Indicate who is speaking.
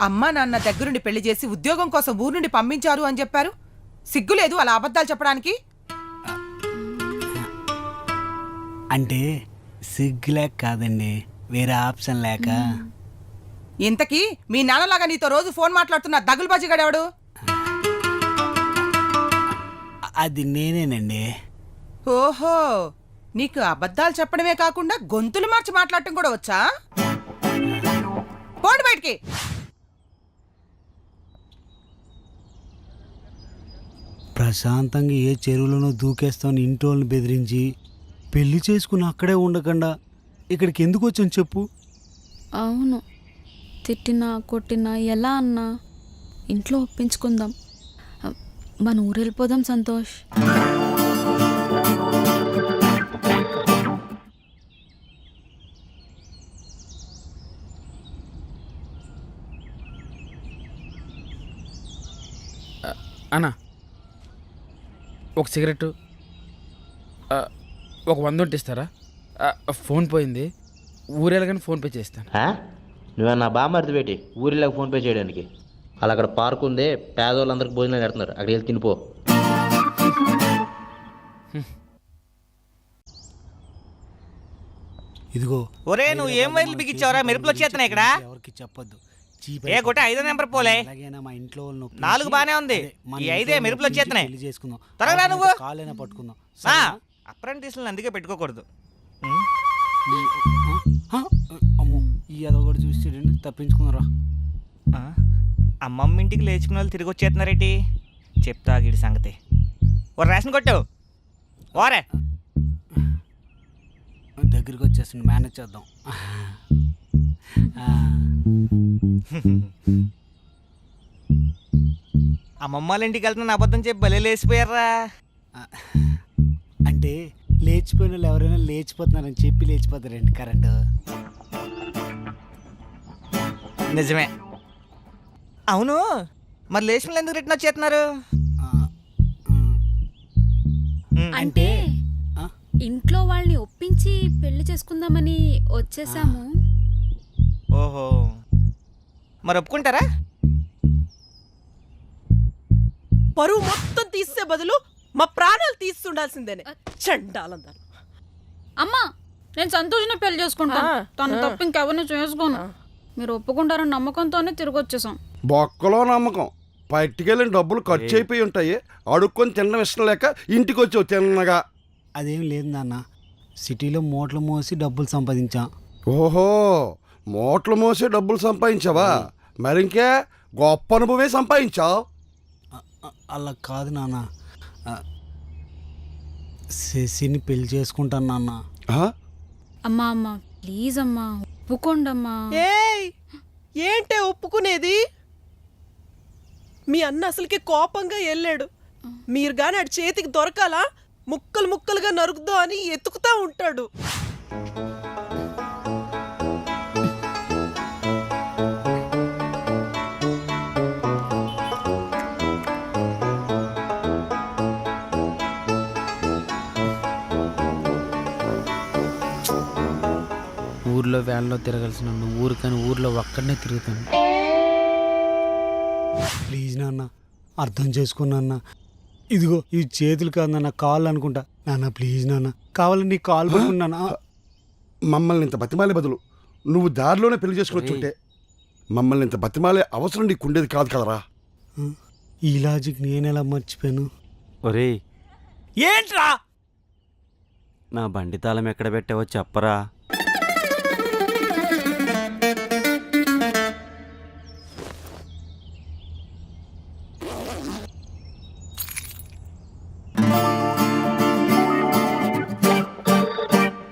Speaker 1: అమ్మా నాన్న దగ్గరుండి పెళ్లి చేసి ఉద్యోగం కోసం ఊరు నుండి పంపించారు అని చెప్పారు. సిగ్గులేదు అలా అబద్ధాలు చెప్పడానికి?
Speaker 2: అంటే సిగ్గు లేక కాదండి, వేరే ఆప్షన్ లేక.
Speaker 1: ఇంతకీ మీ నాన్నలాగా నీతో రోజు ఫోన్ మాట్లాడుతున్న దగులుబాజిగాడెవడు?
Speaker 2: అది నేనేనండి.
Speaker 1: ఓహో, నీకు అబద్ధాలు చెప్పడమే కాకుండా గొంతులు మార్చి మాట్లాడటం కూడా వచ్చా? పోండి బయటికి.
Speaker 2: ప్రశాంతంగా ఏ చెరువులోనో దూకేస్తాను ఇంటోళ్ళని బెదిరించి పెళ్లి చేసుకుని అక్కడే ఉండకుండా ఇక్కడికి ఎందుకు వచ్చాను చెప్పు?
Speaker 3: అవును, తిట్టినా కొట్టినా ఎలా అన్నా ఇంట్లో ఒప్పించుకుందాం. మన ఊరు వెళ్ళిపోదాం సంతోష్.
Speaker 4: అన్నా, ఒక సిగరెట్, ఒక 100 ఉంటే ఇస్తారా? ఫోన్ పోయింది, ఊరేళ్ళగానే ఫోన్పే చేస్తాను.
Speaker 5: నువ్వన్నా బామర్ది పెట్టి ఊరిలాగా ఫోన్పే చేయడానికి. అలా అక్కడ పార్క్ ఉంది, పేదవాళ్ళందరికి భోజనాలు పెడుతున్నారు, అక్కడికి వెళ్ళి తినిపో.
Speaker 2: ఇదిగో
Speaker 6: ఒరే, నువ్వు ఏం వైర్లు బిగించావరా? మెరుపులు వచ్చేస్తున్నాయి ఇక్కడ.
Speaker 2: ఎవరికి చెప్పొద్దు.
Speaker 6: ఏ కొట్టే 5వ నెంబర్ పోలే.
Speaker 2: మా ఇంట్లో
Speaker 6: 4 బానే ఉంది, ఈ 5 మెరుపులు వచ్చేస్తున్నాయి.
Speaker 2: పెళ్లి చేసుకుందాం.
Speaker 6: త్వరగా నువ్వు
Speaker 2: కాలేనా పట్టుకుందాం.
Speaker 6: అప్రెంటిస్లను అందుకే పెట్టుకోకూడదు.
Speaker 2: అమ్మో, ఈ అదో కూడా చూసి తప్పించుకున్నారా?
Speaker 6: అమ్మమ్మ ఇంటికి లేచుకున్న వాళ్ళు తిరిగి వచ్చేస్తున్నారేటి? చెప్తా గీడి సంగతి. ఓ రేషన్ కొట్టు ఓరే.
Speaker 2: దగ్గరికి వచ్చేస్తుంది, మేనేజ్ చేద్దాం.
Speaker 6: అమ్మమ్మ వాళ్ళ ఇంటికి వెళ్తున్న అబద్ధం చెప్పి భలే లేచిపోయారా.
Speaker 2: అంటే లేచిపోయిన వాళ్ళు ఎవరైనా లేచిపోతున్నారని చెప్పి లేచిపోతారండి కరెంటు.
Speaker 6: నిజమే. అవును, మరి లేచిన ఎందుకు రిటర్న్ వచ్చేస్తున్నారు?
Speaker 3: అంటే ఇంట్లో వాళ్ళని ఒప్పించి పెళ్లి చేసుకుందామని వచ్చేసాము.
Speaker 6: ఓహో, మరి ఒప్పుకుంటారా?
Speaker 1: పరువు మొత్తం తీసే బదులు మా ప్రాణాలు తీస్తుండాల్సిందేనే. చండాలందరూ.
Speaker 3: అమ్మా, నేను సంతోషంగా పెళ్లి చేసుకుంటాను. తను తప్ప ఇంకెవరిని చేసుకోను. మీరు ఒప్పుకుంటారని నమ్మకంతోనే తిరిగి వచ్చేసాం.
Speaker 7: బొక్కలో నమ్మకం. పట్టుకెళ్ళిన డబ్బులు ఖర్చు అయిపోయి ఉంటాయి, అడుక్కొని తినడం ఇష్టం లేక ఇంటికి వచ్చావు తిన్నగా.
Speaker 2: అదేం లేదు నాన్న, సిటీలో మూటలు మోసి డబ్బులు సంపాదించాం.
Speaker 7: ఓహో, మూటలు మోసే డబ్బులు సంపాదించావా? మరింకే గొప్ప అనుభవమే సంపాదించావు.
Speaker 2: అలా కాదు నాన్న, శశిని పెళ్లి చేసుకుంటాను నాన్న.
Speaker 3: అమ్మా అమ్మా ప్లీజ్ అమ్మా, ఒప్పుకోండమ్మా.
Speaker 1: ఏంటే ఒప్పుకునేది? మీ అన్న అసలుకి కోపంగా వెళ్ళాడు. మీరు గాని అటు చేతికి దొరకాలా ముక్కలు ముక్కలుగా నరుకుదా అని ఎతుకుతా ఉంటాడు.
Speaker 4: ఊర్లో వ్యాన్లో తిరగాల్సిన ఊరు కానీ ఊర్లో ఒక్కడనే తిరుగుతాను.
Speaker 2: ప్లీజ్ నాన్న, అర్థం చేసుకున్నా. ఇదిగో ఈ చేతులు కాదు నాన్న, కాళ్ళు అనుకుంటా. నాన్న ప్లీజ్ నాన్న, కావాలని నీ కాలు పట్టుకున్నానా?
Speaker 7: మమ్మల్ని ఇంత బతిమాలే బదులు నువ్వు దారిలోనే పెళ్లి చేసుకుని వచ్చుంటే మమ్మల్ని ఇంత బతిమాలే అవసరం నీకు ఉండేది కాదు కదరా.
Speaker 2: ఈ లాజిక్ నేనెలా మర్చిపోయాను?
Speaker 8: ఒరే,
Speaker 6: ఏంట్రా?
Speaker 8: నా బండి తాళం ఎక్కడ పెట్టావో చెప్పరా.